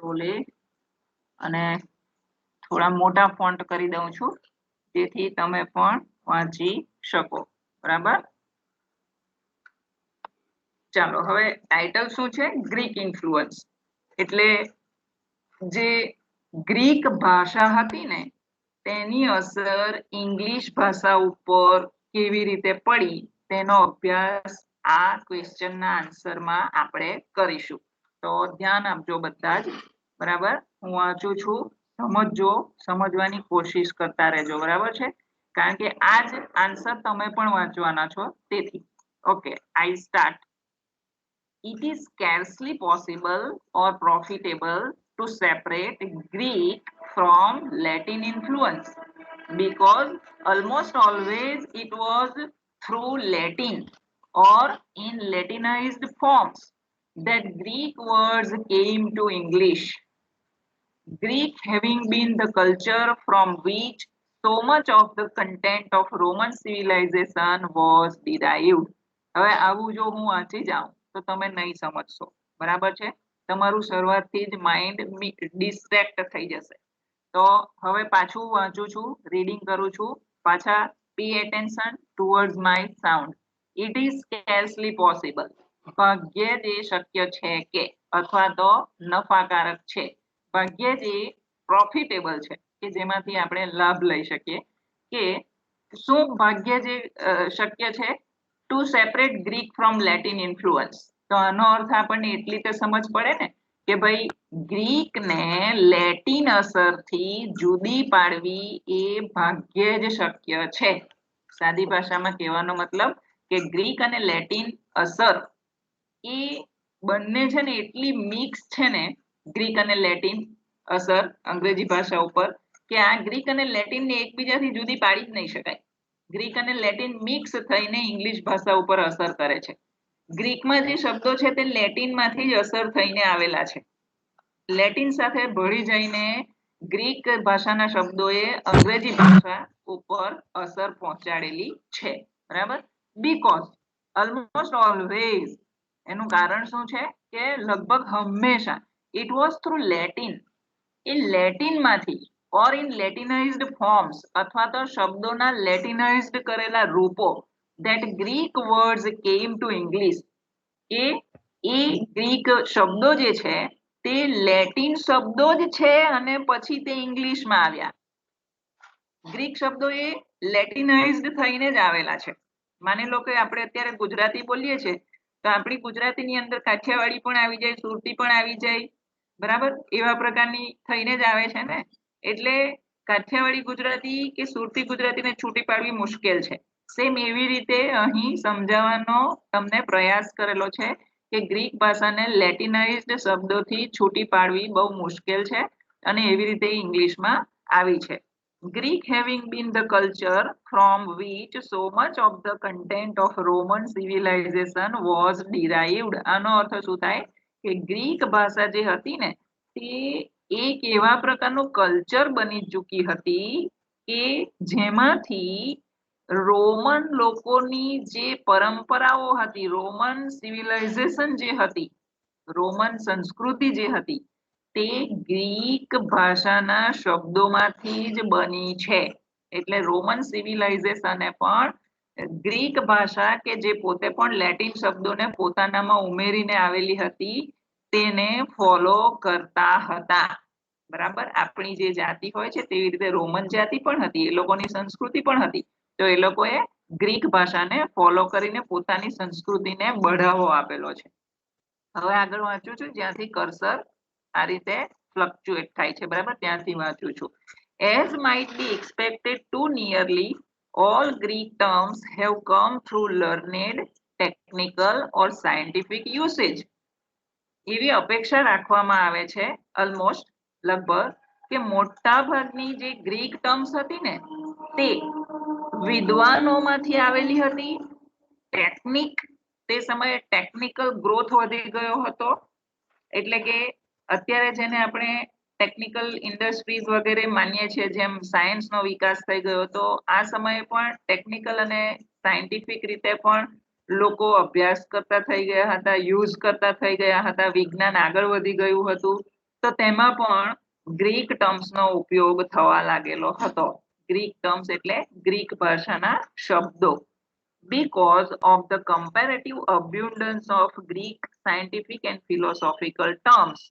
સ્ક્રોલે અને થોડા મોટા ફોન્ટ કરી દઉં છું જેથી તમે પણ વાંચી શકો બરાબર। ચાલો હવે ટાઇટલ શું છે ગ્રીક ઇન્ફ્લુઅન્સ એટલે જે ગ્રીક ભાષા હતી ને તેની અસર ઇંગ્લિશ ભાષા ઉપર કેવી રીતે પડી તેનો અભ્યાસ આ ક્વેશ્ચનના આન્સરમાં આપણે કરીશું। તો ધ્યાન આપજો બધા જ બરાબર। હું વાંચું છું સમજજો સમજવાની કોશિશ કરતા રહેજો બરાબર છે કારણ કે આ જ આન્સર તમે પણ વાંચવાના છો તેથી okay I start. It is scarcely possible or profitable to separate Greek from Latin influence because almost always it was through Latin or in Latinized forms that Greek words came to English. Greek having been the culture from which so much of the content of Roman civilization was derived. હવે આવું જો હું વાંચી જાઉં તો તમે નહીં સમજશો બરાબર છે તમારું શરૂઆતથી જ માઇન્ડ ડિસ્ટ્રેક્ટ થઈ જશે। તો હવે પાછું વાંચું છું રીડિંગ કરું છું પાછા pay attention towards my sound. It is scarcely possible ભાગ્યે જ શક્ય છે કે અથવા તો નફાકારક છે ભાગ્યે જ પ્રોફિટેબલ છે કે જેમાંથી આપણે લાભ લઈ શકીએ કે શું ભાગ્યે જ શક્ય છે to separate Greek from Latin influence. તો આનો અર્થ આપણને એટલી તો સમજ પડે ને કે ભાઈ ગ્રીકને લેટિન અસરથી જુદી પાડવી એ ભાગ્યે જ શક્ય છે। સાદી ભાષામાં કહેવાનો મતલબ કે ગ્રીક અને લેટિન અસર એ બંને છે ને એટલી મિક્સ છે ને ગ્રીક અને લેટિન અસર અંગ્રેજી ભાષા ઉપર કે આ ગ્રીક અને લેટિન ને એકબીજાથી જુદી પાડી જ નહીં શકાય। ગ્રીક અને લેટિન મિક્સ થઈને ઇંગ્લિશ ભાષા ઉપર અસર કરે છે। ગ્રીકમાં જે શબ્દો છે તે લેટિનમાંથી જ અસર થઈને આવેલા છે। લેટિન સાથે ભળી જઈને ગ્રીક ભાષાના શબ્દોએ અંગ્રેજી ભાષા ઉપર અસર પહોંચાડેલી છે બરાબર। બીકોઝ ઓલમોસ્ટ ઓલવેઝ એનું કારણ શું છે કે લગભગ હંમેશા ઇટ વોઝ થ્રુ લેટિન એ લેટિનમાંથી ઓર ઇન લેટિનાઇઝ્ડ ફોર્મ્સ અથવા તો શબ્દોના લેટિનાઇઝ્ડ કરેલા રૂપો that Greek words came to English એ ગ્રીક શબ્દો જે છે તે લેટિન શબ્દો જ છે અને પછી તે ઇંગ્લિશમાં આવ્યા। ગ્રીક શબ્દો એ લેટિનાઇઝ્ડ થઈને જ આવેલા છે। માની લો કે આપણે અત્યારે ગુજરાતી બોલીએ છીએ તો આપણી ગુજરાતીની અંદર કાઠિયાવાડી પણ આવી જાય સુરતી પણ આવી જાય બરાબર એવા પ્રકારની થઈને જ આવે છે ને એટલે કાઠિયાવાડી ગુજરાતી કે સુરતી ગુજરાતીને છૂટી પાડવી મુશ્કેલ છે। સેમ એવી રીતે અહીં સમજાવવાનો તમને પ્રયાસ કરેલો છે કે ગ્રીક ભાષાને લેટિનાઇઝ્ડ શબ્દોથી છૂટી પાડવી બહુ મુશ્કેલ છે અને એવી રીતે ઇંગ્લિશમાં આવી છે। Greek having been the culture from which so much of the content of Roman civilization was derived. આનો અર્થ શું થાય કે ગ્રીક ભાષા જે હતી ને તે એક એવા પ્રકારનું કલ્ચર બની ચૂકી હતી કે જેમાંથી રોમન લોકોની જે પરંપરાઓ હતી રોમન સિવિલાઇઝેશન જે હતી રોમન સંસ્કૃતિ જે હતી તે ગ્રીક ભાષાના શબ્દોમાંથી જ બની છે। એટલે રોમન સિવિલાઇઝેશને પણ ગ્રીક ભાષા કે જે પોતે પણ લેટિન શબ્દોને પોતાનામાં ઉમેરીને આવેલી હતી તેને ફોલો કરતા હતા બરાબર। આપણી જે જાતિ હોય છે તેવી રીતે રોમન જાતિ પણ હતી એ લોકોની સંસ્કૃતિ પણ હતી તો એ લોકોએ ગ્રીક ભાષાને ફોલો કરીને પોતાની સંસ્કૃતિને બઢાવો આપેલો છે। હવે આગળ વાંચું છું જ્યાંથી કર્સર આ રીતે ફ્લક્ચ્યુએટ થાય છે બરાબર ત્યાંથી વાંચું છું। As might be expected too nearly all Greek terms have come through learned, technical or scientific usage. એવી અપેક્ષા રાખવામાં આવે છે ઓલમોસ્ટ લગભગ કે મોટા ભાગની જે ગ્રીક ટર્મ્સ હતી ને તે વિદ્વાનોમાંથી આવેલી હતી। ટેકનિક તે સમયે ટેકનિકલ ગ્રોથ વધી ગયો હતો એટલે કે અત્યારે જેને આપણે ટેકનિકલ ઇન્ડસ્ટ્રીઝ વગેરે માનીએ છીએ જેમ સાયન્સનો વિકાસ થઈ ગયો હતો આ સમયે પણ ટેકનિકલ અને સાયન્ટિફિક રીતે પણ લોકો અભ્યાસ કરતા થઈ ગયા હતા યુઝ કરતા થઈ ગયા હતા વિજ્ઞાન આગળ વધી ગયું હતું તો તેમાં પણ ગ્રીક ટર્મ્સનો ઉપયોગ થવા લાગેલો હતો. ગ્રીક ટર્મ્સ એટલે ગ્રીક ભાષાના શબ્દો. Because of the comparative abundance of Greek scientific and philosophical terms,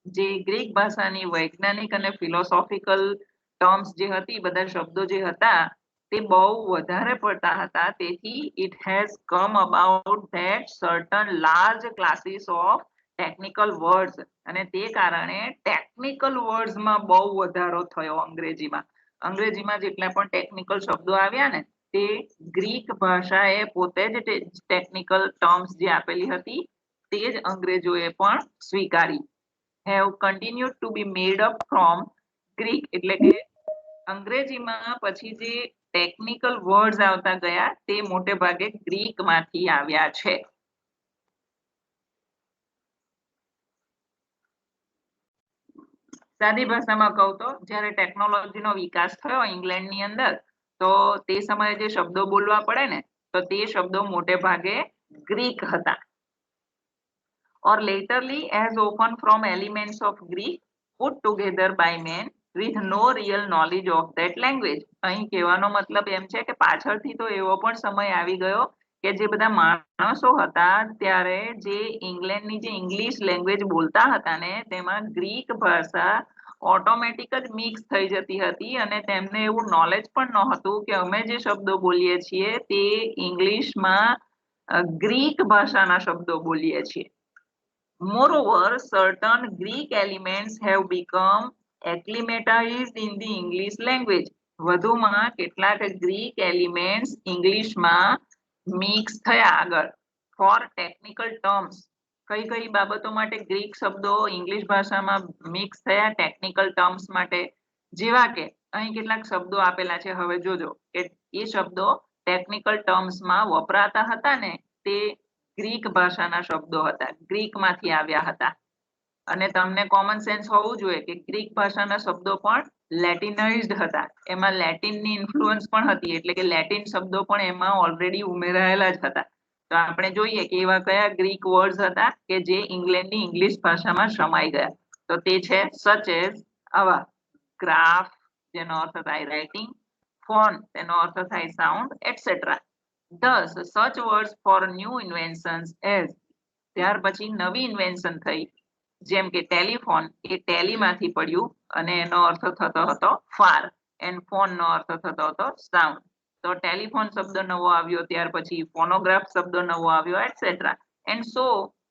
જે ગ્રીક ભાષાની વૈજ્ઞાનિક અને ફિલોસોફિકલ ટર્મ્સ જે હતી, બધા શબ્દો જે હતા તે બહુ વધારે પડતા હતા, તેથી it has come about that certain large classes of technical words, અને તે કારણે ટેકનિકલ વર્ડ્સમાં બહુ વધારો થયો અંગ્રેજીમાં. અંગ્રેજીમાં જેટલા પણ ટેકનિકલ શબ્દો આવ્યા ને તે ગ્રીક ભાષાએ પોતે જ ટેકનિકલ ટર્મ્સ જે આપેલી હતી તે જ અંગ્રેજોએ પણ સ્વીકારી. have continued to be made up from Greek, એટલે કે અંગ્રેજીમાં પછી જે ટેકનિકલ વર્ડ્સ આવતા ગયા તે મોટે ભાગે ગ્રીક માંથી આવ્યા છે. સાદી ભાષામાં કહું તો જ્યારે ટેકનોલોજીનો વિકાસ થયો ઇંગ્લેન્ડની અંદર, તો તે સમયે જે શબ્દો બોલવા પડે ને તો તે શબ્દો મોટે ભાગે ગ્રીક હતા. or laterly as often from elements of Greek put together by men with no real knowledge of that language. અહીં કહેવાનો મતલબ એમ છે કે પાછળથી તો એવો પણ સમય આવી ગયો કે જે બધા માણસો હતા ત્યારે જે ઇંગ્લેન્ડની જે ઇંગ્લિશ લેંગ્વેજ બોલતા હતા ને તેમાં ગ્રીક ભાષા ઓટોમેટિક જ મિક્સ થઈ જતી હતી અને તેમને એવું નોલેજ પણ ન હતું કે અમે જે શબ્દો બોલીએ છીએ તે ઇંગ્લિશમાં ગ્રીક ભાષાના શબ્દો બોલીએ છીએ. Moreover, certain Greek elements have become acclimatized in the English language. વધુમાં કેટલાક ગ્રીક એલિમેન્ટ્સ ઇંગ્લિશમાં મિક્સ થયા આગળ. For technical terms, કઈ કઈ બાબતો માટે ગ્રીક શબ્દો ઇંગ્લિશ ભાષામાં મિક્સ થયા ટેકનિકલ ટર્મ્સ માટે? જેવા કે અહીં કેટલાક શબ્દો આપેલા છે, હવે જોજો કે એ શબ્દો ટેકનિકલ ટર્મ્સમાં વપરાતા હતા ને તે ગ્રીક ભાષાના શબ્દો હતા, ગ્રીકમાંથી આવ્યા હતા. અને તમને કોમન સેન્સ હોવું જોઈએ કે ગ્રીક ભાષાના શબ્દો પણ લેટિનાઇઝ્ડ હતા, એમાં લેટિનની ઇન્ફ્લુઅન્સ પણ હતી, એટલે કે લેટિન શબ્દો પણ એમાં ઓલરેડી ઉમેરાયેલા જ હતા. તો આપણે જોઈએ કે એવા કયા ગ્રીક વર્ડ્સ હતા કે જે ઇંગ્લેન્ડની ઇંગ્લિશ ભાષામાં સમાઈ ગયા. તો તે છે સચ એઝ આવા ગ્રાફ, જેનો અર્થ થાય રાઇટિંગ, ફોન તેનો અર્થ થાય sound, etcetera. Thus, such words for new inventions as, ત્યાર પછી નવી ઇન્વેન્શન થઈ જેમ કે ટેલિફોન, એ ટેલીમાંથી પડ્યું અને એનો અર્થ થતો હતો ફાર, એન્ડ ફોનનો અર્થ થતો હતો સાઉન્ડ. તો ટેલિફોન શબ્દ નવો આવ્યો, ત્યાર પછી ફોનોગ્રાફ શબ્દ નવો આવ્યો, etcetera. And so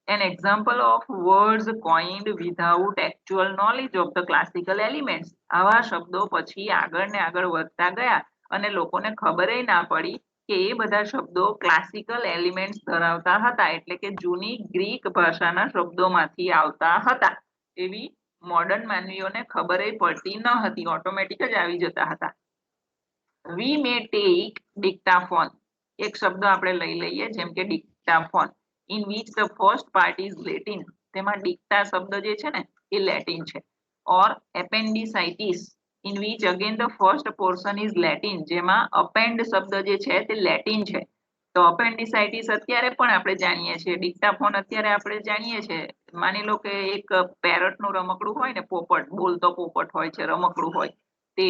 an example of words coined without actual knowledge of the classical elements. આવા શબ્દો પછી આગળ ને આગળ વધતા ગયા અને લોકોને ખબરે ના પડી કે એ બધા શબ્દો ક્લાસિકલ એલિમેન્ટ્સ ધરાવતા હતા, એટલે કે જૂની ગ્રીક ભાષાના શબ્દોમાંથી આવતા હતા. એવી મોડર્ન માનવીઓને ખબરે પડતી ન હતી, ઓટોમેટિક જ આવી જતા હતા. વી મે ટેક ડિક્ટાફોન, એક શબ્દ આપણે લઈ લઈએ જેમ કે ડિક્ટાફોન, in which the first part is Latin. તેમાં ડિક્ટા શબ્દ જે છે ને એ લેટિન છે. or appendicitis, in which again the first portion is Latin, જેમાં append શબ્દ જે છે તે લેટિન છે. તો appendicitis અત્યારે પણ આપણે જાણીએ છીએ, ડિક્ટાફોન અત્યારે આપણે જાણીએ છીએ. માની લો કે એક પેરટનું રમકડું હોય ને, પોપટ, બોલતો પોપટ હોય છે, રમકડું હોય, તે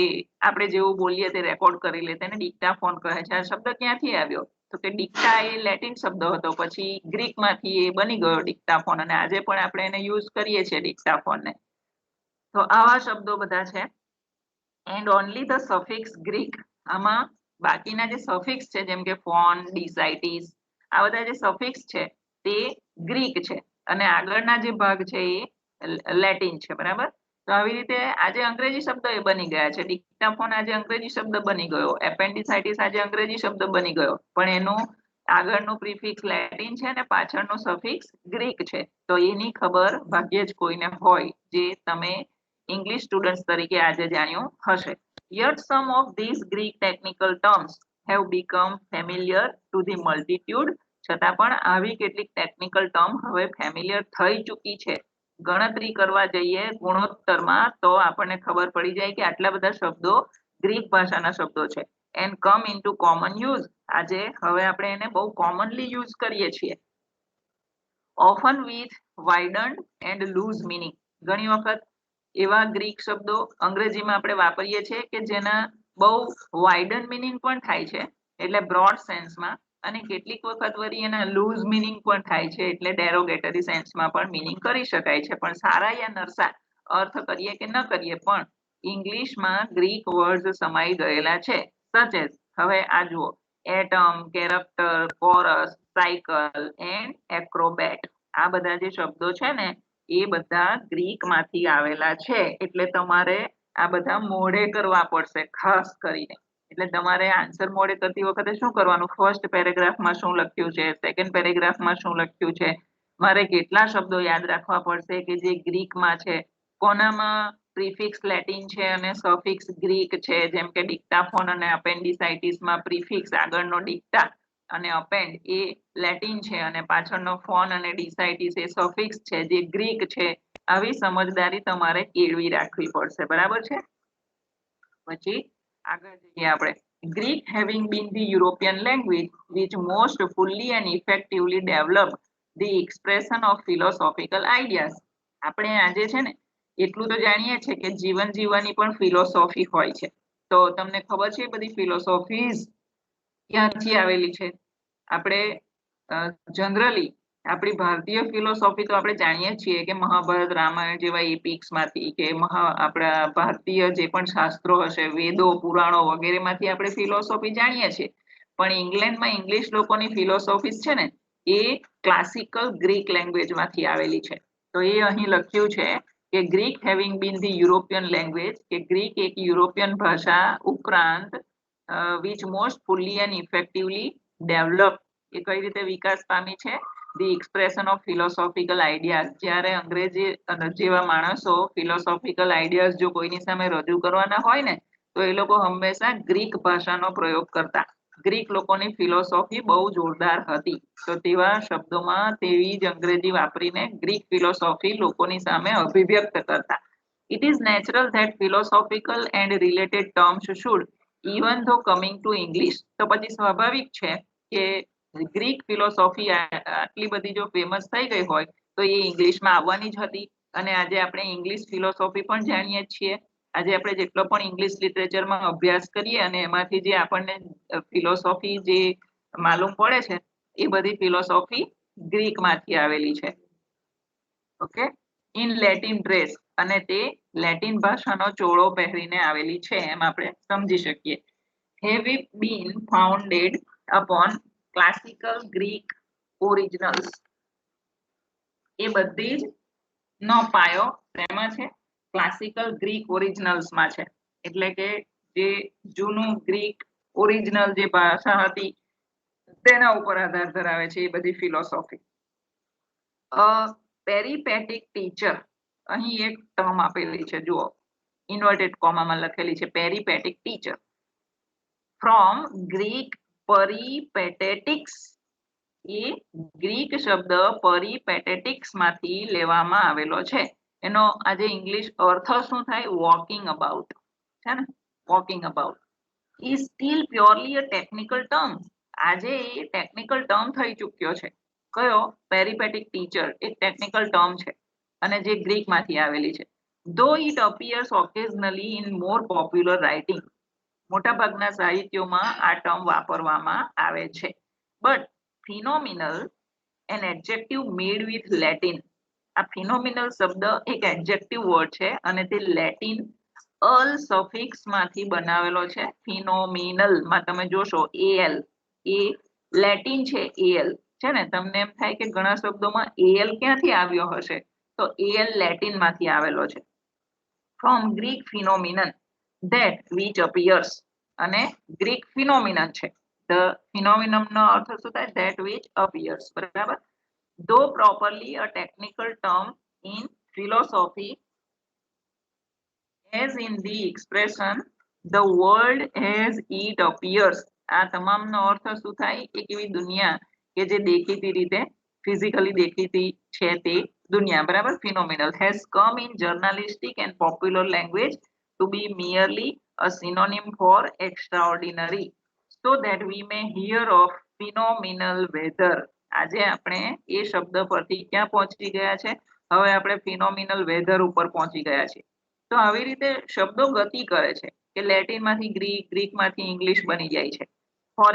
આપણે જેવું બોલીએ તે રેકોર્ડ કરી લે, તેને ડિક્ટાફોન કહે છે. આ શબ્દ ક્યાંથી આવ્યો? તો કે ડિક્ટા એ લેટિન શબ્દ હતો, પછી ગ્રીકમાંથી એ બની ગયો ડિક્ટાફોન, અને આજે પણ આપણે એને યુઝ કરીએ છીએ ડિક્ટાફોનને. તો આવા શબ્દો બધા છે. And only the suffix Greek, આમાં બાકીના જે સફિક્સ છે જેમ કે ફોન, ડિસાઇટિસ, આ બધા જે સફિક્સ છે તે ગ્રીક છે અને આગળના જે ભાગ છે એ લેટિન છે, બરાબર. તો આવી રીતે આજે અંગ્રેજી શબ્દ એ બની ગયા છે. ડિક્ટાફોન આજે અંગ્રેજી શબ્દ બની ગયો, એપેન્ડિસાઇટિસ આજે અંગ્રેજી શબ્દ બની ગયો, પણ એનું આગળનું પ્રિફિક્સ લેટિન છે અને પાછળનું સફિક્સ ગ્રીક છે. તો એની ખબર ભાગ્યે જ કોઈને હોય જે તમે ઇંગ્લિશ સ્ટુડન્ટ્સ તરીકે આજે જાણ્યું હશે. Yet some of these Greek technical terms have become familiar to the multitude. છતાં પણ આવી કેટલીક ટેકનિકલ ટર્મ હવે ફેમિલિયર થઈ ચૂકી છે. ગણતરી કરવા જઈએ ગુણોત્તરમાં તો આપણને ખબર પડી જાય કે આટલા બધા શબ્દો ગ્રીક ભાષાના શબ્દો છે. And come into common use, આજે હવે આપણે એને બહુ કોમનલી યુઝ કરીએ છીએ. Often with widened and loose meaning, ઘણી વખત એવા ગ્રીક શબ્દો અંગ્રેજીમાં આપણે વાપરીએ છીએ કે જેના બહુ વાઇડન મિનિંગ પણ થાય છે, એટલે બ્રોડ સેન્સમાં, અને કેટલીક વખત વળી એના લૂઝ મિનિંગ પણ થાય છે, એટલે ડેરોગેટરી સેન્સમાં પણ મિનિંગ કરી શકાય છે. પણ સારા યા નરસા અર્થ કરીએ કે ન કરીએ, પણ ઇંગ્લિશમાં ગ્રીક વર્ડ્સ સમાઈ ગયેલા છે. સચ એઝ, હવે આ જુઓ, atom, character, chorus, cycle and Acrobat, આ બધા જે શબ્દો છે ને એ બધા ગ્રીક માંથી આવેલા છે. એટલે તમારે આ બધા મોઢે કરવા પડશે ખાસ કરીને. એટલે તમારે આન્સર મોડે કરતી વખતે શું કરવાનું, ફર્સ્ટ પેરેગ્રાફમાં શું લખ્યું છે, સેકન્ડ પેરેગ્રાફમાં શું લખ્યું છે, મારે કેટલા શબ્દો યાદ રાખવા પડશે કે જે ગ્રીકમાં છે, કોનામાં પ્રિફિક્સ લેટિન છે અને સફિક્સ ગ્રીક છે. જેમ કે ડિક્ટાફોન અને અપેન્ડિસાઇટિસમાં પ્રિફિક્સ આગળનો ડિક્ટા અને અપેન્ડ એ લેટિન છે અને પાછળનો ફોન અને ડિસાઇટિસ એ સફિક્સ છે જે ગ્રીક છે. આવી સમજદારી તમારે કેળવી રાખવી પડશે. બરાબર છે? પછી આગળ જઈએ આપણે. Greek having been the European language which most fully and effectively developed the expression of philosophical ideas. આપણે આજે છે ને એટલું તો જાણીએ છીએ કે જીવન જીવવાની પણ ફિલોસોફી હોય છે. તો તમને ખબર છે બધી ફિલોસોફીઝ ક્યાંથી આવેલી છે? આપણે જનરલી આપણી ભારતીય ફિલોસોફી તો આપણે જાણીએ છીએ કે મહાભારત, રામાયણ જેવા એપિક્સ માંથી કે આપણા ભારતીય જે પણ શાસ્ત્રો હશે, વેદો, પુરાણો વગેરે માંથી આપણે ફિલોસોફી જાણીએ છીએ. પણ ઇંગ્લેન્ડમાં ઇંગ્લિશ લોકોની ફિલોસોફી છે ને એ ક્લાસિકલ ગ્રીક લેંગ્વેજ માંથી આવેલી છે. તો એ અહીં લખ્યું છે કે Greek having been the European language, કે ગ્રીક એક યુરોપિયન ભાષા ઉપરાંત which most fully and effectively developed, એ કઈ રીતે વિકાસ પામી છે? The expression of philosophical ideas. જ્યારે અંગ્રેજી જેવા માણસો ફિલોસોફિકલ આઈડિયાઝ જો કોઈની સામે રજૂ કરવાના હોય ને તો એ લોકો હંમેશા ગ્રીક ભાષાનો પ્રયોગ કરતા. ગ્રીક લોકોની ફિલોસોફી બહુ જોરદાર હતી, તો તેવા શબ્દોમાં તેવી જ અંગ્રેજી વાપરીને ગ્રીક ફિલોસોફી લોકોની સામે અભિવ્યક્ત કરતા. It is natural that philosophical and related terms should, even though coming to English, તો પછી સ્વાભાવિક છે કે ગ્રીક ફિલોસોફી આટલી બધી જો ફેમસ થઈ ગઈ હોય તો એ ઇંગ્લિશમાં આવવાની જ હતી. અને આજે આપણે ઇંગ્લિશ ફિલોસોફી પણ જાણીએ છીએ. આજે આપણે જેટલો પણ ઇંગ્લિશ લિટરેચરમાં અભ્યાસ કરીએ અને એમાંથી જે આપણને ફિલોસોફી જે માલુમ પડે છે એ બધી ફિલોસોફી ગ્રીકમાંથી આવેલી છે. ઓકે, ઇન લેટિન ડ્રેસ, અને તે લેટિન ભાષાનો ચોળો પહેરીને આવેલી છે એમ આપણે સમજી શકીએ. Have it been founded upon classical Greek originals. એ બધી જ નો પાયો તેમાં છે ક્લાસિકલ ગ્રીક ઓરિજિનલ્સમાં છે. એટલે કે જે જૂનું ગ્રીક ઓરિજિનલ જે ભાષા હતી તેના ઉપર આધાર ધરાવે છે એ બધી ફિલોસોફી. પેરીપેટિક ટીચર, અહીં એક ટર્મ આપેલી છે જુઓ, ઇન્વર્ટેડ કોમામાં લખેલી છે પેરીપેટિક ટીચર. ફ્રોમ ગ્રીક પરિપેટેટિક્સ, એ ગ્રીક શબ્દ પરિપેટેટિક્સ માંથી લેવામાં આવેલો છે. એનો આજે ઇંગ્લિશ અર્થ શું થાય? વોકિંગ અબાઉટ છે ને, walking about is still purely a technical term. આજે એ ટેકનિકલ ટર્મ થઈ ચૂક્યો છે. કયો? પેરીપેટિક ટીચર એક ટેકનિકલ ટર્મ છે અને જે ગ્રીક માંથી આવેલી છે. Though it appears occasionally in more popular writing, મોટાભાગના સાહિત્યોમાં આ ટર્મ વાપરવામાં આવે છે. But phenomenal an adjective made with Latin. આ ફિનોમિનલ શબ્દ એક એડજેક્ટિવ વર્ડ છે અને તે લેટિન અલ સફિક્સ માંથી બનાવેલો છે. ફિનોમિનલ માં તમે જોશો એલ, એ લેટિન છે એલ છે ને. તમને એમ થાય કે ઘણા શબ્દોમાં એલ ક્યાંથી આવ્યો હશે, તો એલ લેટિન માંથી આવેલો છે. From Greek phenomenon that which appears, અને ગ્રીક ફિનોમિનન છે. ધ ફિનોમિનમ નો અર્થ શું થાય? That which appears. બરાબર. Though properly a technical term in philosophy as in the expression the world as it appears. આ તમામનો અર્થ શું થાય? એક એવી દુનિયા કે જે દેખીતી રીતે ફિઝિકલી દેખીતી છે તે દુનિયા. બરાબર. Phenomenal has come in journalistic and popular language to be merely a synonym for extraordinary, so that we may hear of phenomenal weather. આજે આપણે એ શબ્દ પરથી ક્યાં પહોંચી ગયા છે? હવે આપણે ફિનોમિનલ વેધર ઉપર પહોંચી ગયા છીએ. તો આવી રીતે શબ્દો ગતિ કરે છે કે લેટિન માંથી ગ્રીક, ગ્રીક માંથી ઇંગ્લિશ બની જાય છે. ફોર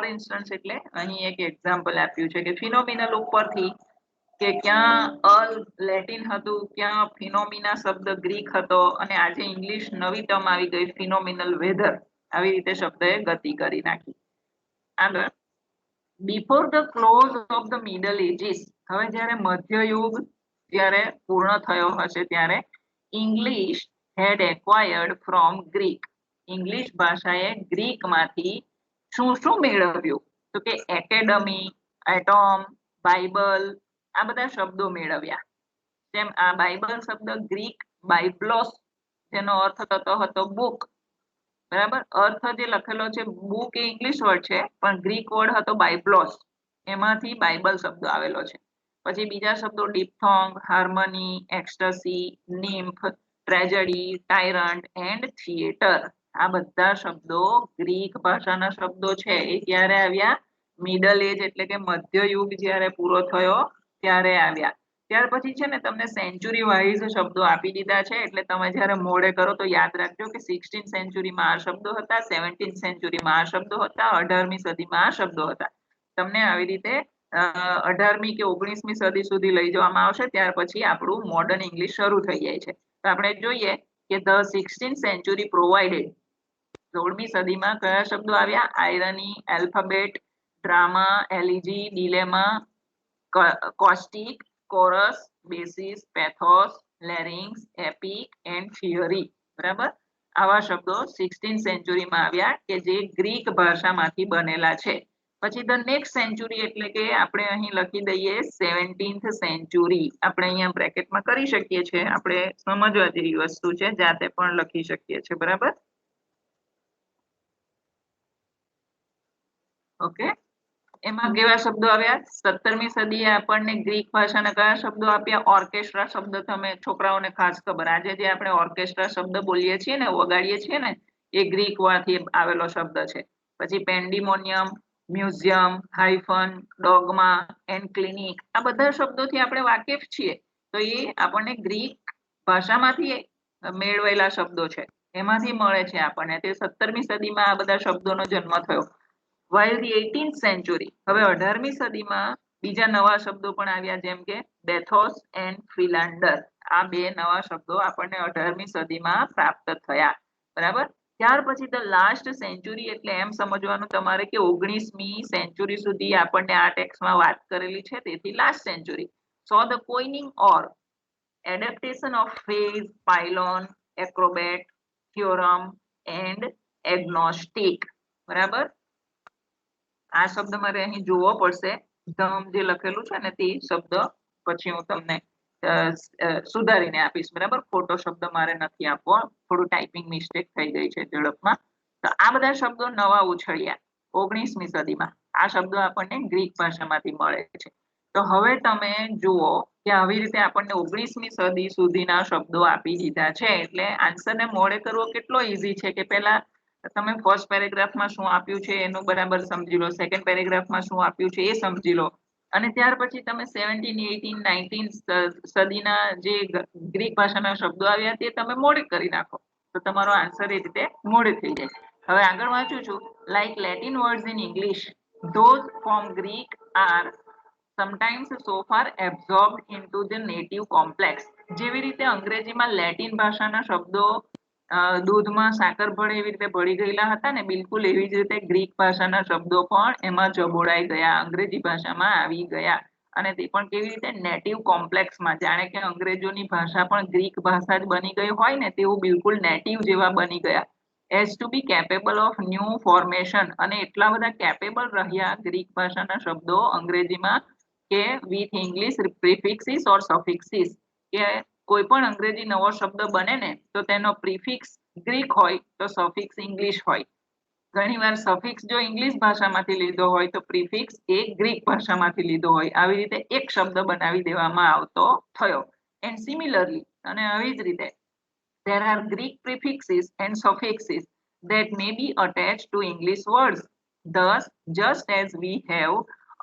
ઇન્સ્ટન્સ એટલે અહીં એક એક્ઝામ્પલ આપ્યું છે કે ફિનોમિનલ ઉપરથી કે ક્યાં લેટિન હતું, ક્યાં ફિનોમિના શબ્દ ગ્રીક હતો અને આજે ઇંગ્લિશ નવી ટર્મ આવી ગઈ ફિનોમિનલ વેધર. આવી રીતે શબ્દએ ગતિ કરી નાખી. આગળ, before the close of the middle ages, હવે જ્યારે મધ્યયુગ જ્યારે પૂર્ણ થયો હશે ત્યારે English had acquired from Greek, English ભાષાએ ગ્રીકમાંથી શું શું મેળવ્યું? તો કે એકેડમી, એટોમ, બાઇબલ, આ બધા શબ્દો મેળવ્યા. જેમ આ બાઇબલ શબ્દ ગ્રીક બાઇબ્લોસ, જેનો અર્થ થતો હતો બુક, બરાબર. અર્થ જે લખેલો છે બુક એ ઇંગ્લિશ વર્ડ છે, પણ ગ્રીક વર્ડ હતો બાઇબ્લોસ, એમાંથી બાઇબલ શબ્દ આવેલો છે. પછી બીજા શબ્દો ડિપ્થોંગ, હાર્મની, એક્સ્ટસી, નિમ્ફ, ટ્રેજડી, ટાયરન્ટ એન્ડ થિયેટર. આ બધા શબ્દો ગ્રીક ભાષાના શબ્દો છે. એ ક્યારે આવ્યા? મિડલ એજ એટલે કે મધ્યયુગ જ્યારે પૂરો થયો ત્યારે આવ્યા. ત્યાર પછી છે ને તમને સેન્ચુરી વાઇઝ શબ્દો આપી દીધા છે, એટલે તમે જ્યારે મોડે કરો તો યાદ રાખજો કે 16th સેન્ચુરીમાં આ શબ્દો હતા, 17th સેન્ચુરીમાં આ શબ્દો હતા, 18મી સદીમાં આ શબ્દો હતા. તમને આવી રીતે 18મી કે 19મી સદી સુધી લઈ જવામાં આવશે. ત્યાર પછી આપણું મોડર્ન ઇંગ્લિશ શરૂ થઈ જાય છે. તો આપણે જોઈએ કે ધ 16th સેન્ચુરી પ્રોવાઇડેડ, 16મી સદીમાં કયા શબ્દો આવ્યા? Irony, alphabet, drama, elegy, dilemma, caustic, chorus, basis, pathos, larynx, epic and theory. બરાબર. આવા શબ્દો 16th સેન્ચુરીમાં આવ્યા કે જે ગ્રીક ભાષામાંથી બનેલા છે. પછી ધ નેક્સ્ટ સેન્ચુરી એટલે કે આપણે અહીં લખી દઈએ 17th સેન્ચુરી. આપણે અહીંયા બ્રેકેટમાં કરી શકીએ છીએ, આપણે સમજવા જેવી વસ્તુ છે, જાતે પણ લખી શકીએ છીએ. બરાબર. ઓકે, એમાં કેવા શબ્દો આવ્યા? 17મી સદીએ આપણને ગ્રીક ભાષાના કયા શબ્દો આપ્યા? ઓર્કેસ્ટ્રા શબ્દ તમે છોકરાઓને ખાસ ખબર. આજે જે આપણે ઓર્કેસ્ટ્રા શબ્દ બોલીએ છીએ ને, વગાડીએ છીએ ને, એ ગ્રીક વાથી આવેલો શબ્દ છે. પછી પેન્ડિમોનિયમ, museum, hyphen, dogma and clinic, આ બધા શબ્દોથી આપણે વાકેફ છીએ. તો એ આપણને ગ્રીક ભાષામાંથી મેળવેલા શબ્દો છે, એમાંથી મળે છે આપણને. તે 17મી સદીમાં આ બધા શબ્દોનો જન્મ થયો. while the 18th century, હવે 18મી સદીમાં બીજા નવા શબ્દો પણ આવ્યા, જેમ કે બેથોસ એન્ડ ફિલાન્ડર. આ બે નવા શબ્દો આપણને 18મી સદીમાં પ્રાપ્ત થયા. બરાબર. ત્યાર પછી ધ લાસ્ટ સેન્ચુરી એટલે એમ સમજવાનું તમારે કે 19મી સેન્ચુરી સુધી આપણને આ ટેક્સ્ટમાં વાત કરેલી છે, તેથી last century. So the coining or adaptation of phrase, pylon, acrobat, theorem and agnostic. બરાબર. આ શબ્દ મારે અહીં જોવો પડશે, ધમ જે લખેલું છે ને તે શબ્દ પછી હું તમને સુધારીને આપીશ. બરાબર. ખોટો શબ્દ મારે નથી આપવો, થોડું ટાઈપિંગ મિસ્ટેક થઈ ગઈ છે ઝડપમાં. તો આ બધા શબ્દો નવા ઉછળ્યા 19મી સદીમાં. આ શબ્દો આપણને ગ્રીક ભાષામાંથી મળે છે. તો હવે તમે જુઓ કે આવી રીતે આપણને 19મી સદી સુધીના શબ્દો આપી દીધા છે. એટલે આન્સરને મોડે કરવો કેટલો ઈઝી છે કે પહેલા તમે ફર્સ્ટ પેરેગ્રાફમાં શું આપ્યું છે એનું બરાબર સમજી લો, સેકન્ડ પેરેગ્રાફમાં શું આપ્યું છે એ સમજી લો, અને ત્યાર પછી તમે 17, 18, 19 સદીના જે ગ્રીક ભાષાના શબ્દો આવ્યા તે તમે મોડે કરી નાખો, તો તમારો આન્સર એ રીતે મોડે થઈ જાય. હવે આગળ વાંચું છું. Like Latin words in English, those from Greek are sometimes so far absorbed into the native complex. જેવી રીતે અંગ્રેજીમાં લેટિન ભાષાના શબ્દો દૂધમાં સાકર ભળે એવી રીતે ભળી ગયેલા હતા ને, બિલકુલ એવી જ રીતે ગ્રીક ભાષાના શબ્દો પણ એમાં જબોડાઈ ગયા, અંગ્રેજી ભાષામાં આવી ગયા. અને તે પણ કેવી રીતે? નેટિવ કોમ્પ્લેક્સમાં. જાણે કે અંગ્રેજોની ભાષા પણ ગ્રીક ભાષા જ બની ગઈ હોય ને, તેવું બિલકુલ નેટિવ જેવા બની ગયા. As to be capable of new formation. અને એટલા બધા કેપેબલ રહ્યા ગ્રીક ભાષાના શબ્દો અંગ્રેજીમાં કે વિથ ઇંગ્લિશ પ્રિફિક્સિસ ઓર સફિક્સિસ, કે કોઈ પણ અંગ્રેજી નવો શબ્દ બને ને તો તેનો પ્રિફિક્સ ગ્રીક હોય તો સફિક્સ ઇંગ્લિશ હોય. ઘણીવાર સફિક્સ જો ઇંગ્લિશ ભાષામાંથી લીધો હોય તો પ્રિફિક્સ એ ગ્રીક ભાષામાંથી લીધો હોય. આવી રીતે એક શબ્દ બનાવી દેવામાં આવતો થયો. એન્ડ સિમિલરલી, અને આવી જ રીતે there are Greek prefixes and suffixes that may be attached to English words. Thus, just as we have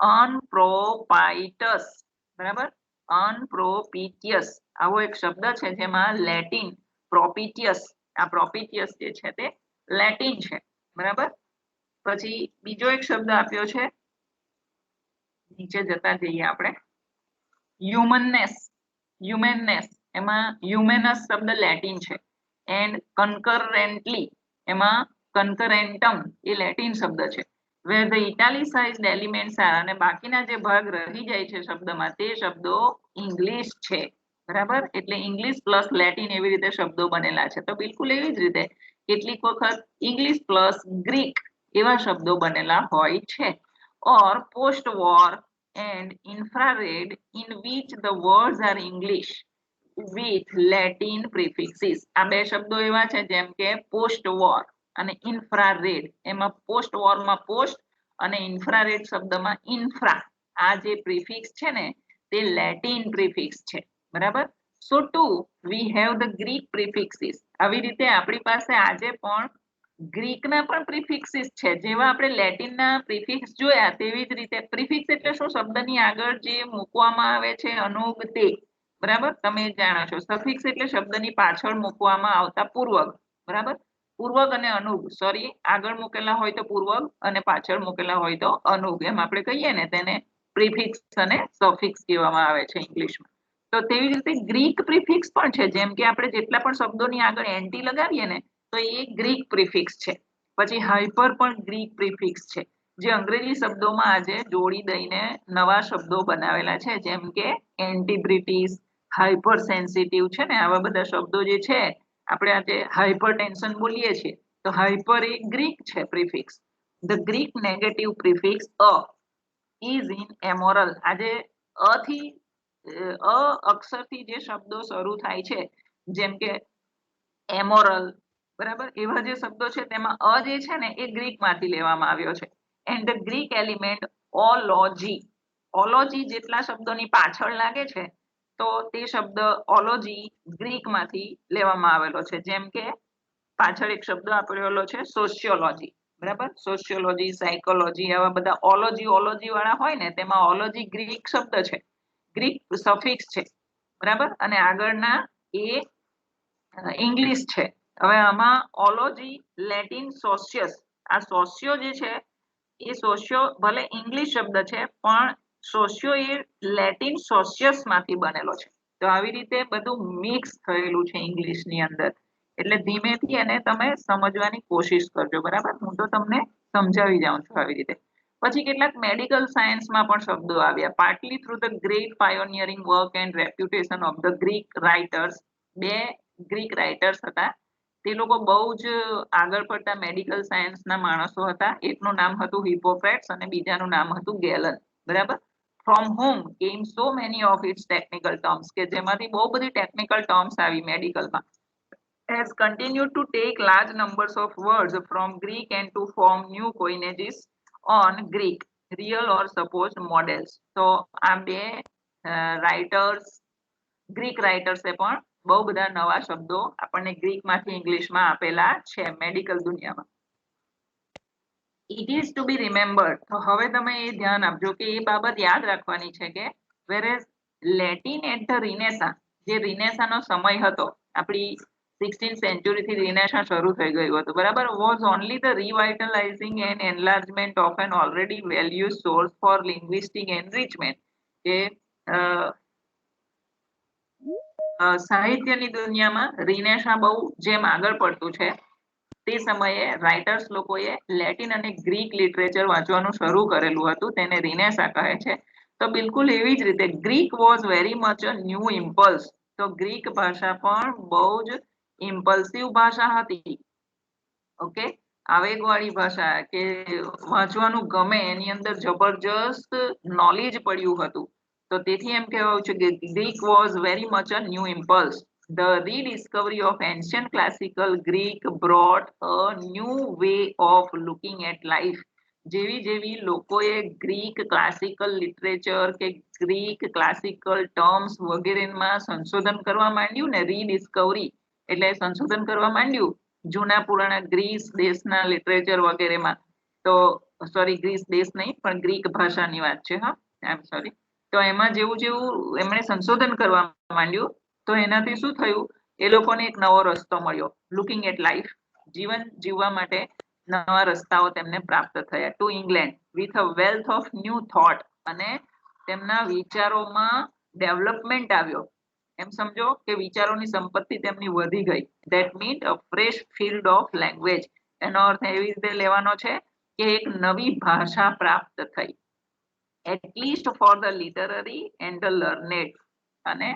unpropitious, બરાબર, અનપ્રોપિટિયસ આવો એક શબ્દ છે જેમાં લેટિન પ્રોપિટિયસ આ પ્રોપિટિયસ જે છે તે લેટિન છે બરાબર પછી બીજો એક શબ્દ આપ્યો છે નીચે જતા જઈએ આપણે હ્યુમનનેસ એમાં હ્યુમેનસ શબ્દ લેટિન છે એન્ડ કન્કરરેન્ટલી એમાં કન્કરેન્ટમ એ લેટિન શબ્દ છે વેર ધ ઇટાલિસાઇઝ્ડ એલિમેન્ટ્સ આર અને બાકીના જે ભાગ રહી જાય છે શબ્દમાં તે શબ્દો ઇંગ્લિશ છે બરાબર એટલે ઇંગ્લિશ પ્લસ લેટિન એવી રીતે શબ્દો બનેલા છે તો બિલકુલ એવી જ રીતે કેટલીક વખત ઇંગ્લિશ પ્લસ ગ્રીક એવા શબ્દો બનેલા હોય છે or post war and infrared in which the words are English with Latin prefixes. આ બે શબ્દો એવા છે જેમ કે પોસ્ટ વોર અને ઇન્ફ્રારેડ એમાં પોસ્ટ વોરમાં પોસ્ટ અને ઇન્ફ્રારેડ શબ્દમાં ઇન્ફ્રા આ જે પ્રિફિક્સ છે ને તે લેટિન પ્રિફિક્સ છે બરાબર so too we have the Greek prefixes આવી રીતે આપણી પાસે આજે પણ ગ્રીકના પણ પ્રિફિક્સીસ છે જેવા આપણે લેટિનના પ્રિફિક્સ જોયા તેવી જ રીતે પ્રિફિક્સ એટલે શું શબ્દની આગળ જે મૂકવામાં આવે છે અનુગ તે બરાબર તમે જાણો છો સફિક્સ એટલે શબ્દની પાછળ મૂકવામાં આવતા પૂર્વક બરાબર પૂર્વક અને અનુગ સોરી આગળ મૂકેલા હોય તો પૂર્વક અને પાછળ મૂકેલા હોય તો અનુગ એમ આપણે કહીએ ને તેને પ્રિફિક્સ અને સફિક્સ કહેવામાં આવે છે ઇંગ્લિશમાં તો તેવી રીતે ગ્રીક પ્રિફિક્સ પણ છે જેમ કે આપણે જેટલા પણ શબ્દોની આગળ એન્ટી લગાવીએ ને તો એ ગ્રીક પ્રિફિક્સ છે પછી હાઇપર પણ ગ્રીક પ્રિફિક્સ છે જે અંગ્રેજી શબ્દોમાં આજે જોડી દઈને નવા શબ્દો બનાવેલા છે જેમ કે એન્ટી બ્રિટિશ હાઇપર સેન્સિટિવ છે ને આવા બધા શબ્દો જે છે આપણે આજે હાઇપર ટેન્શન બોલીએ છીએ તો હાઇપર એ ગ્રીક છે prefix the Greek negative prefix a is in amoral આજે અ થી અ અક્ષરથી જે શબ્દો શરૂ થાય છે જેમ કે એમોરલ બરાબર એવા જે શબ્દો છે તેમાં અ જે છે ને એ ગ્રીક માંથી લેવામાં આવ્યો છે એન્ડ ધ ગ્રીક એલિમેન્ટ ઓલોજી જેટલા શબ્દોની પાછળ લાગે છે તો તે શબ્દ ઓલોજી ગ્રીક માંથી લેવામાં આવેલો છે જેમ કે પાછળ એક શબ્દ આપેલો છે સોશિયોલોજી બરાબર સોશિયોલોજી સાયકોલોજી આવા બધા ઓલોજી વાળા હોય ને તેમાં ઓલોજી ગ્રીક શબ્દ છે ગ્રીક સફિક્સ છે બરાબર અને આગળના એ ઇંગ્લિશ છે હવે આમાં ઓલોજી લેટિન સોશિયસ આ સોશિયો જે છે એ સોશિયો ભલે ઇંગ્લિશ શબ્દ છે પણ સોશિયો એ લેટિન સોશિયસ માંથી બનેલો છે તો આવી રીતે બધું મિક્સ થયેલું છે ઇંગ્લિશની અંદર એટલે ધીમેથી એને તમે સમજવાની કોશિશ કરજો બરાબર હું તો તમને સમજાવી જાઉં છું આવી રીતે પછી કેટલાક મેડિકલ સાયન્સમાં પણ શબ્દો આવ્યા partly through the great pioneering work and reputation of the Greek writers બે ગ્રીક રાઇટર્સ હતા તે લોકો બહુ જ આગળ પડતા મેડિકલ સાયન્સના માણસો હતા એકનું નામ હતું હિપોક્રેટ્સ અને બીજાનું નામ હતું ગેલન બરાબર ફ્રોમ હોમ કેમ so many of its technical terms કે જેમાંથી બહુ બધી ટેકનિકલ ટર્મ્સ આવી મેડિકલમાં has continued to take large numbers of words from Greek and to form new coinages on Greek real or supposed models so આ બે writers Greek રાઇટર્સે પણ બહુ બધા નવા શબ્દો આપણને ગ્રીકમાંથી ઇંગ્લિશમાં આપેલા છે મેડિકલ દુનિયામાં it is to be remembered તો હવે તમે એ ધ્યાન આપજો કે એ બાબત યાદ રાખવાની છે કે વેરેઝ લેટિન એટ ધ રિનેસા જે રિનેસાનો સમય હતો આપણી 16th સેન્ચુરીથી રિનેસા શરૂ થઈ ગયું હતું બરાબર was only the revitalising and enlargement of an already values source for linguistic enrichment કે સાહિત્યની દુનિયામાં રિનેસા બહુ જેમ આગળ પડતું છે તે સમયે રાઇટર્સ લોકોએ લેટિન અને ગ્રીક લિટરેચર વાંચવાનું શરૂ કરેલું હતું તેને રિનેસા કહે છે તો બિલકુલ એવી જ રીતે Greek was very much a new impulse તો ગ્રીક ભાષા પણ બહુ જ ઇમ્પલ્સિવ ભાષા હતી ઓકે આવેગવાળી ભાષા કે વાંચવાનું ગમે એની અંદર જબરજસ્ત નોલેજ પડ્યું હતું તો તેથી એમ કહેવાયું છે કે Greek was very much a new impulse the rediscovery of ancient classical Greek brought a new way of looking at life જેવી જેવી લોકોએ ગ્રીક ક્લાસિકલ લિટરેચર કે ગ્રીક ક્લાસિકલ ટર્મ્સ વગેરેમાં સંશોધન કરવા માંડ્યું ને રીડિસ્કવરી એટલે સંશોધન કરવા માંડ્યું જૂના પુરાણા ગ્રીસ દેશના લિટરેચર વગેરેમાં તો સોરી ગ્રીસ દેશ નહીં પણ ગ્રીક ભાષાની વાત છે હા આઈ એમ સોરી તો એમાં જેવું જેવું એમણે સંશોધન કરવા માંડ્યું તો એનાથી શું થયું, એ લોકોને એક નવો રસ્તો મળ્યો, લુકિંગ એટ લાઈફ, જીવન જીવવા માટે નવા રસ્તાઓ તેમને પ્રાપ્ત થયા. To England with a wealth of new thought, અને તેમના વિચારોમાં ડેવલપમેન્ટ આવ્યો. એમ સમજો કે વિચારોની સંપત્તિ તેમની વધી ગઈ. That mean a fresh field of language. એનો અર્થ એવી રીતે લેવાનો છે કે એક નવી ભાષા પ્રાપ્ત થઈ, at least for the literary and the learned. અને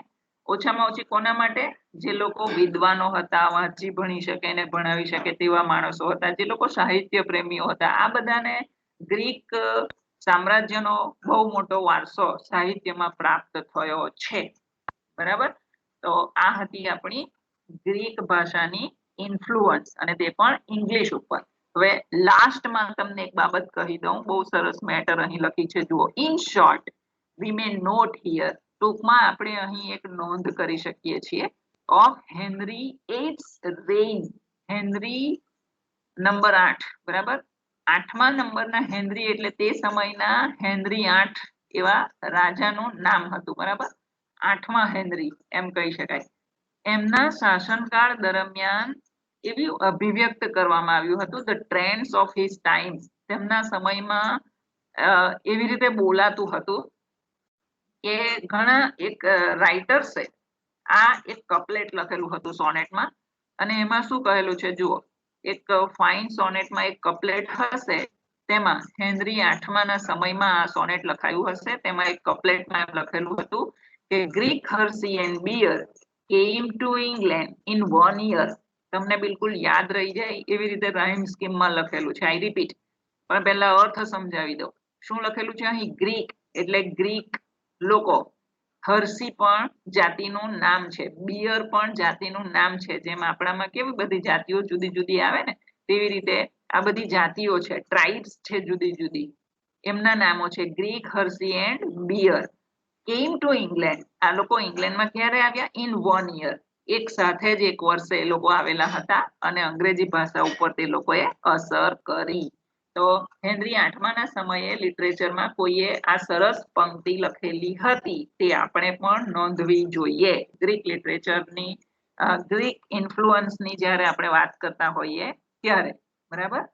ઓછામાં ઓછી કોના માટે? જે લોકો વિદ્વાનો હતા, વાંચી ભણી શકે અને ભણાવી શકે તેવા માણસો હતા, જે લોકો સાહિત્ય પ્રેમીઓ હતા. આ બધાને ગ્રીક સામ્રાજ્યનો બહુ મોટો વારસો સાહિત્યમાં પ્રાપ્ત થયો છે. બરાબર. તો આ હતી આપણી ગ્રીક ભાષાની ઇન્ફ્લુઅન્સ, અને તે પણ ઇંગ્લિશ ઉપર. હવે લાસ્ટમાં તમને એક બાબત કહી દઉં, બહુ સરસ મેટર અહીં લખી છે, જુઓ. In short we may note here, ટૂંકમાં આપણે અહીં એક નોંધ કરી શકીએ છીએ of Henry eighth's reign. Henry number 8, બરાબર. 8મા નંબરના હેનરી એટલે તે સમયના હેનરી 8 એવા રાજાનું નામ હતું, બરાબર. 8મા હેનરી એમ કહી શકાય. એમના શાસનકાળ દરમિયાન એવી અભિવ્યક્ત કરવામાં આવ્યું હતું, the trends of his time. તેમના સમયમાં એવી રીતે બોલાતું હતું કે ઘણા એક રાઇટર્સે આ એક કપલેટ લખેલું હતું સોનેટમાં, અને એમાં શું કહેલું છે જુઓ. એક ફાઇન સોનેટમાં એક કપલેટ હશે, તેમાં હેનરી 8માના સમયમાં આ સોનેટ લખાયું હશે. તેમાં એક કપલેટમાં એમ લખેલું હતું કે Greek heresy and beer came to England in 1 year. તમને બિલકુલ યાદ રહી જાય એવી રીતે રાઇમ સ્કીમમાં લખેલું છે. આઈ રિપીટ, પણ પહેલા અર્થ સમજાવી દો. શું લખેલું છે અહીં? ગ્રીક એટલે ગ્રીક લોકો, હર્સી પણ જાતિનું નામ છે, બિયર પણ જાતિનું નામ છે. જેમ આપણામાં કેવી બધી જાતિઓ જુદી જુદી આવે ને, તેવી રીતે આ બધી જાતિઓ છે, ટ્રાઇબ્સ છે જુદી જુદી, એમના નામો છે Greek, heresy and beer. Came to England, આ લોકો ઇંગ્લેન્ડમાં ક્યારે આવ્યા? In 1 year. એક સાથે જ એક વર્ષે એ લોકો આવેલા હતા, અને અંગ્રેજી ભાષા ઉપર તે લોકોએ અસર કરી. તો હેનરી 8માના સમયે લિટરેચરમાં કોઈએ આ સરસ પંક્તિ લખેલી હતી, તે આપણે પણ નોંધવી જોઈએ. ગ્રીક લિટરેચરની ગ્રીક ઇન્ફ્લુઅન્સની જ્યારે આપણે વાત કરતા હોઈએ ત્યારે, બરાબર.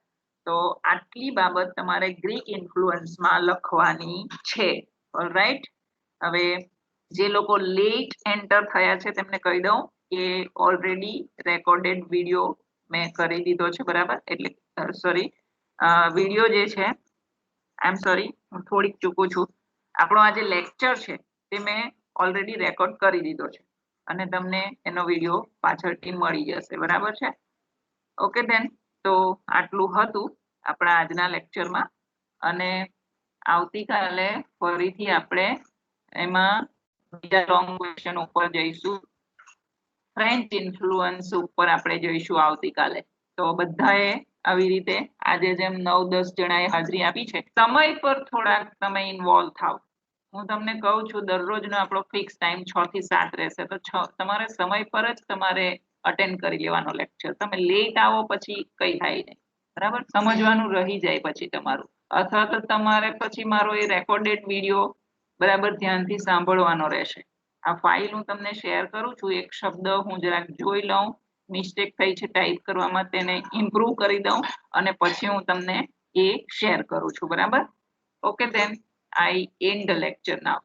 તો આટલી બાબત તમારે ગ્રીક ઇન્ફ્લુઅન્સમાં લખવાની છે. ઓલરાઈટ. હવે જે લોકો લેટ એન્ટર થયા છે તેમને કહી દઉં કે ઓલરેડી રેકોર્ડેડ વિડીયો મેં કરી દીધો છે, બરાબર. એટલે સોરી, વિડીયો જે છે, આઈ એમ સોરી, હું થોડીક ચૂકું છું. આપણો આ જે લેક્ચર છે તે મેં ઓલરેડી રેકોર્ડ કરી દીધો છે, અને તમને એનો વિડીયો પાછળથી મળી જશે, બરાબર છે. ઓકે બેન, તો આટલું હતું આપણા આજના લેક્ચરમાં, અને આવતીકાલે ફરીથી આપણે એમાં બીજા લોંગ ક્વેશ્ચન ઉપર જઈશું. ફ્રેન્ચ ઇન્ફ્લુઅન્સ ઉપર આપણે જોઈશું આવતીકાલે. તો બધાએ આવી રીતે આજે જેમ 9-10 જણાએ હાજરી આપી છે, સમય પર થોડાક તમે ઇન્વોલ્વ થાવ. હું તમને કહું છું દરરોજનો આપણો ફિક્સ ટાઈમ 6 થી 7 રહેશે, તો તમારે સમય પર જ તમારે અટેન્ડ કરી લેવાનો લેક્ચર. તમે લેટ આવો પછી કઈ થાય નહીં, બરાબર. સમજવાનું રહી જાય પછી તમારું, અથવા તો તમારે પછી મારો એ રેકોર્ડેડ વિડીયો બરાબર ધ્યાનથી સાંભળવાનો રહેશે. આ ફાઇલ હું તમને શેર કરું છું, એક શબ્દ હું જરાક જોઈ લઉં, મિસ્ટેક થઈ છે ટાઈપ કરવામાં, તેને ઇમ્પ્રૂવ કરી દઉં, અને પછી હું તમને એ શેર કરું છું, બરાબર. Okay, then I end the lecture now.